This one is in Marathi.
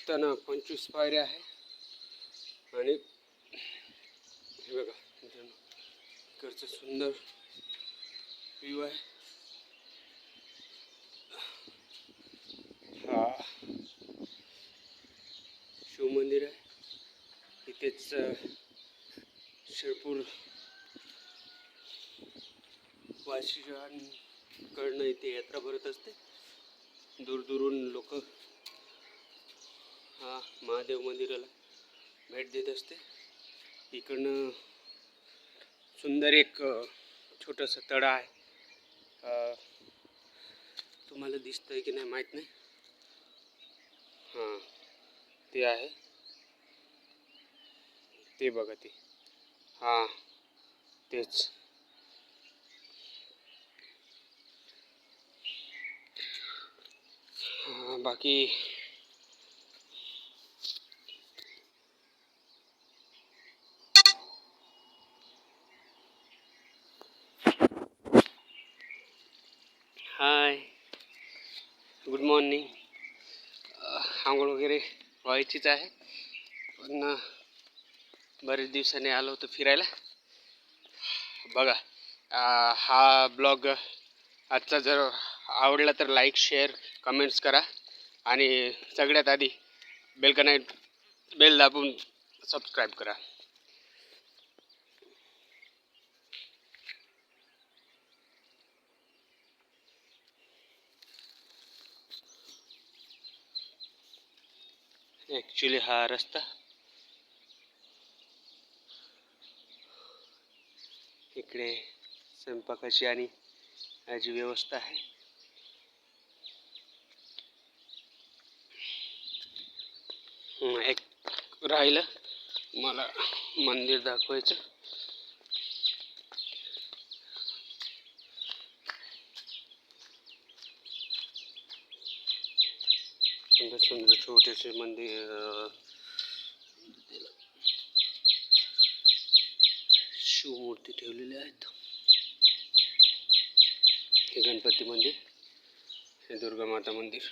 चढताना 25 पायऱ्या आहे आणि हे बघा इकडचं सुंदर व्ह्यू आहे. हा शिवमंदिर आहे. इथेच शिरपूर वाशिष्ठांकडनं इथे यात्रा भरत असते. दूरदूरून लोक हा महादेव मंदिराला भेट देत असते. इकडनं सुंदर एक छोटंसं तळं आहे. तुम्हाला दिसतंय की नाही माहीत नाही. हां ते आहे, ते बघा ते. हां तेच. बाकी हाय, गुड मॉर्निंग. आंघोळ वगैरे व्हायचीच आहे, पण बरेच दिवसांनी आलो होतो फिरायला. बघा हा ब्लॉग आजचा जर आवडला तर लाईक, शेअर, कमेंट्स करा आणि सगळ्यात आधी बेल दाबून सबस्क्राईब करा. ॲक्च्युली हा रस्ता इकडे स्वयंपाकाची आणि याची व्यवस्था आहे. एक राहिलं मला मंदिर दाखवायचं. सुंदर सुंदर छोटेसे मंदिर, शिवमूर्ती ठेवलेल्या आहेत. हे गणपती मंदिर, हे दुर्गा माता मंदिर.